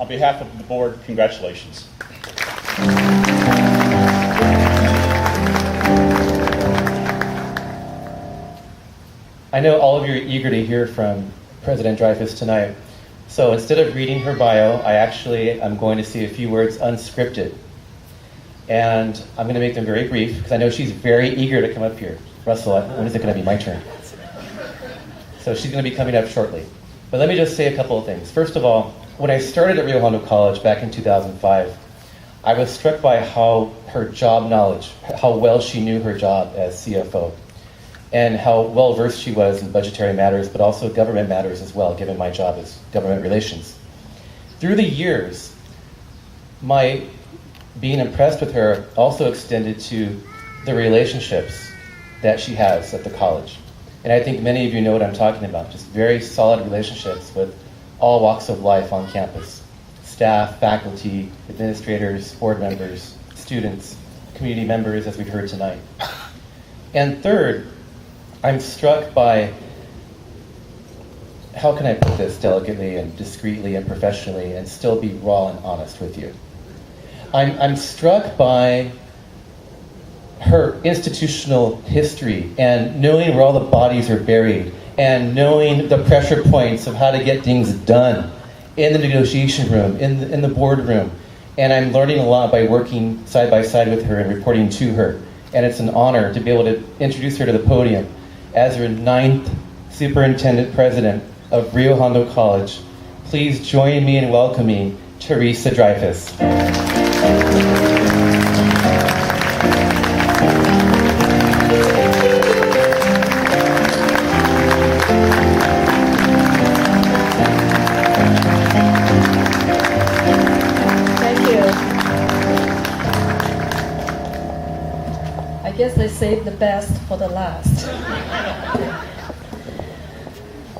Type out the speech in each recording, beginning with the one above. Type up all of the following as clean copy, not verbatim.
On behalf of the board, congratulations. I know all of you are eager to hear from President Dreyfus tonight. So instead of reading her bio, I'm going to say a few words unscripted. And I'm going to make them very brief because I know she's very eager to come up here. Russell, when is it going to be my turn? So she's going to be coming up shortly. But let me just say a couple of things. First of all, when I started at Rio Hondo College back in 2005, I was struck by how her job knowledge, how well she knew her job as CFO, and how well versed she was in budgetary matters, but also government matters as well, given my job as government relations. Through the years, my being impressed with her also extended to the relationships that she has at the college. And I think many of you know what I'm talking about, just very solid relationships with all walks of life on campus. Staff, faculty, administrators, board members, students, community members, as we've heard tonight. And third, I'm struck by, how can I put this delicately and discreetly and professionally and still be raw and honest with you? I'm struck by her institutional history and knowing where all the bodies are buried and knowing the pressure points of how to get things done in the negotiation room, in the boardroom. And I'm learning a lot by working side by side with her and reporting to her. And it's an honor to be able to introduce her to the podium as her 9th Superintendent President of Rio Hondo College. Please join me in welcoming Teresa Dreyfus. I guess they saved the best for the last.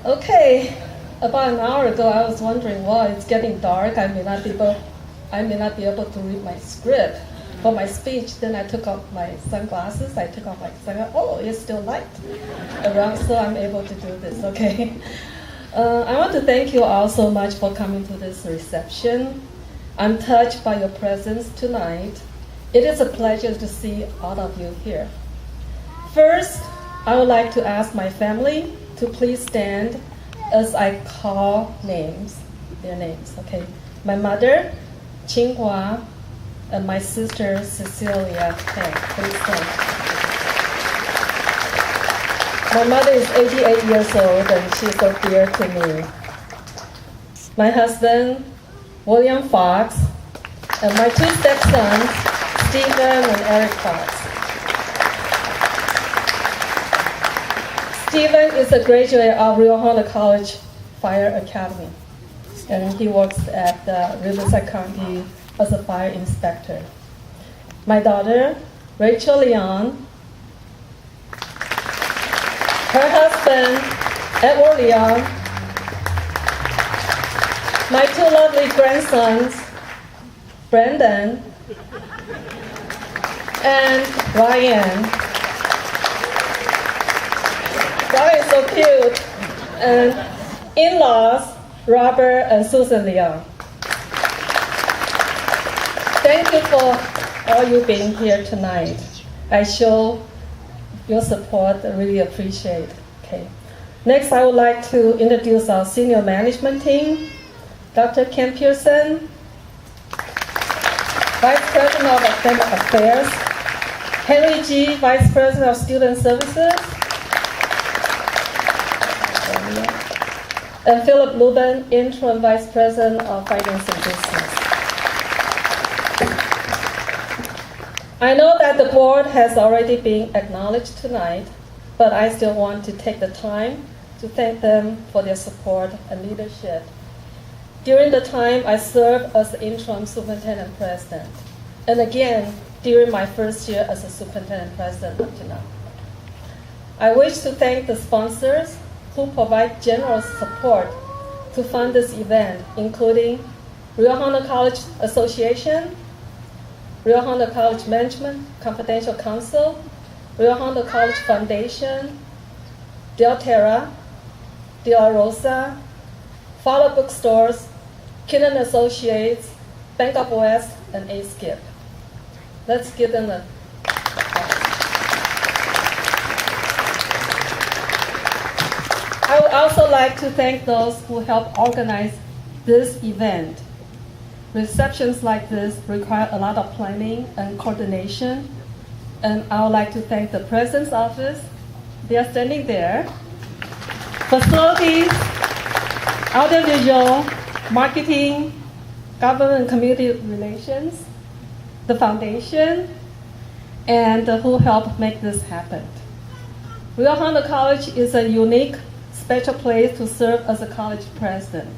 Okay, about an hour ago I was wondering, well, it's getting dark. I may not be able to read my script for my speech. Then I took off my sunglasses. Oh, it's still light around, so I'm able to do this. Okay. I want to thank you all so much for coming to this reception. I'm touched by your presence tonight. It is a pleasure to see all of you here. First, I would like to ask my family to please stand as I call their names, okay? My mother, Qinghua, and my sister, Cecilia Tang. Please stand. My mother is 88 years old and she's so dear to me. My husband, William Fox, and my 2 stepsons, Stephen and Eric Fox. Stephen is a graduate of Rio Hondo College Fire Academy, and he works at Riverside County as a fire inspector. My daughter, Rachel Leon, her husband, Edward Leon, my 2 lovely grandsons, Brandon and Ryan. Ryan is so cute. And in-laws, Robert and Susan Leon. Thank you for all you being here tonight. I show your support. I really appreciate. Okay. Next, I would like to introduce our senior management team. Dr. Ken Pearson, Vice President of Academic Affairs. Henry G., Vice President of Student Services. And Philip Lubin, Interim Vice President of Finance and Business. I know that the board has already been acknowledged tonight, but I still want to take the time to thank them for their support and leadership during the time I served as the interim superintendent president, and again during my first year as a superintendent president up to now. I wish to thank the sponsors who provide generous support to fund this event, including Rio Hondo College Association, Rio Hondo College Management Confidential Council, Rio Hondo College Foundation, Del Terra, De La Rosa, Fowler Bookstores, Kinnan Associates, Bank of West, and A-Skip. Let's give them a I would also like to thank those who helped organize this event. Receptions like this require a lot of planning and coordination, and I would like to thank the President's Office. They are standing there. Facilities, audiovisual, marketing, government and community relations, the foundation, and who helped make this happen. Rio Hondo College is a unique, special place to serve as a college president.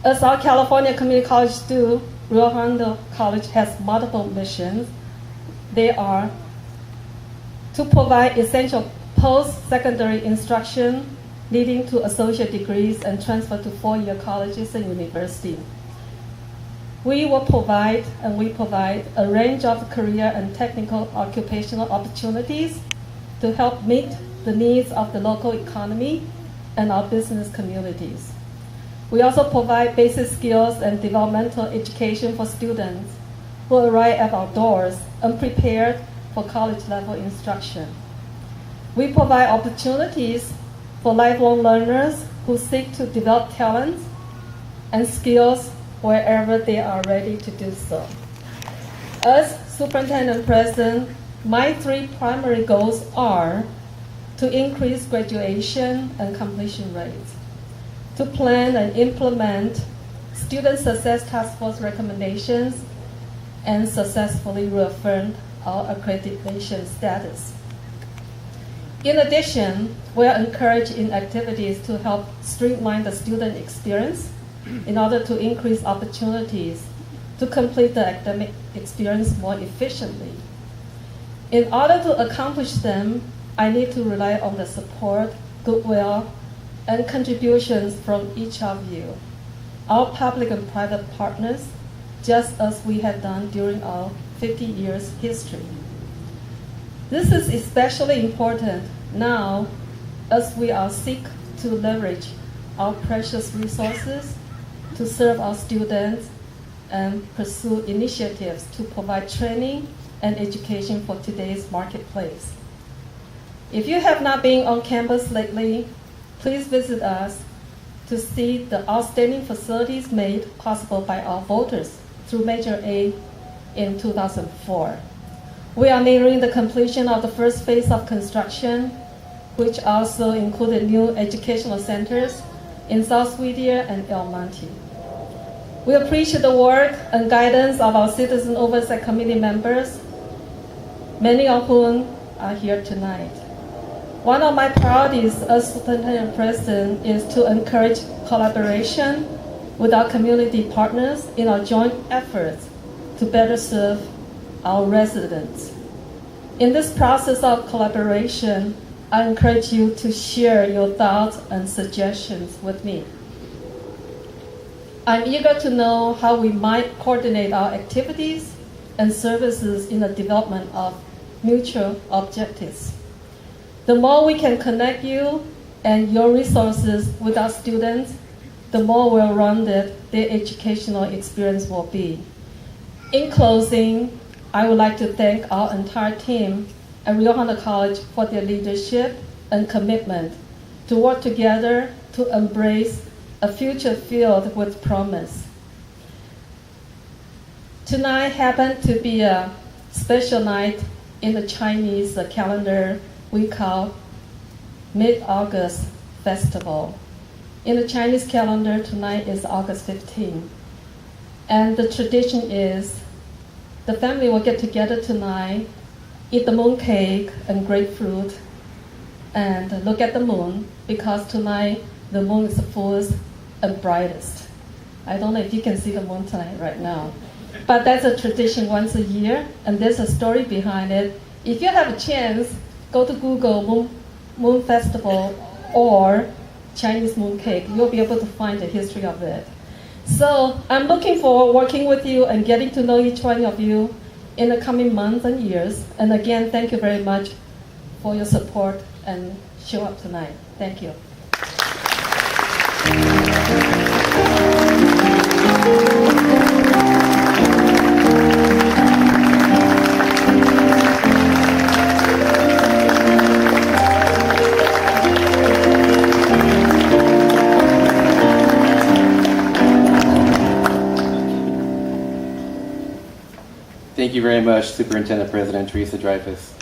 As our California community colleges do, Rio Hondo College has multiple missions. They are to provide essential post-secondary instruction leading to associate degrees and transfer to four-year colleges and universities. We provide a range of career and technical occupational opportunities to help meet the needs of the local economy and our business communities. We also provide basic skills and developmental education for students who arrive at our doors unprepared for college-level instruction. We provide opportunities for lifelong learners who seek to develop talents and skills wherever they are ready to do so. As Superintendent President, my three primary goals are to increase graduation and completion rates, to plan and implement Student Success Task Force recommendations, and successfully reaffirm our accreditation status. In addition, we are encouraged in activities to help streamline the student experience in order to increase opportunities to complete the academic experience more efficiently. In order to accomplish them, I need to rely on the support, goodwill, and contributions from each of you, our public and private partners, just as we have done during our 50 years history. This is especially important now as we are seek to leverage our precious resources to serve our students and pursue initiatives to provide training and education for today's marketplace. If you have not been on campus lately, please visit us to see the outstanding facilities made possible by our voters through Measure A in 2004. We are nearing the completion of the first phase of construction, which also included new educational centers in South Whittier and El Monte. We appreciate the work and guidance of our Citizen Oversight Committee members, many of whom are here tonight. One of my priorities as Superintendent President is to encourage collaboration with our community partners in our joint efforts to better serve our residents. In this process of collaboration, I encourage you to share your thoughts and suggestions with me. I'm eager to know how we might coordinate our activities and services in the development of mutual objectives. The more we can connect you and your resources with our students, the more well-rounded their educational experience will be. In closing, I would like to thank our entire team at Rio Hondo College for their leadership and commitment to work together to embrace a future filled with promise. Tonight happened to be a special night in the Chinese calendar we call Mid-August Festival. In the Chinese calendar, tonight is August 15. And the tradition is the family will get together tonight, eat the moon cake and grapefruit, and look at the moon, because tonight the moon is the fullest and brightest. I don't know if you can see the moon tonight right now. But that's a tradition once a year, and there's a story behind it. If you have a chance, go to Google Moon Festival or Chinese moon cake. You'll be able to find the history of it. So I'm looking forward to working with you and getting to know each one of you in the coming months and years. And again, thank you very much for your support and show up tonight. Thank you. Thank you very much, Superintendent President Teresa Dreyfus.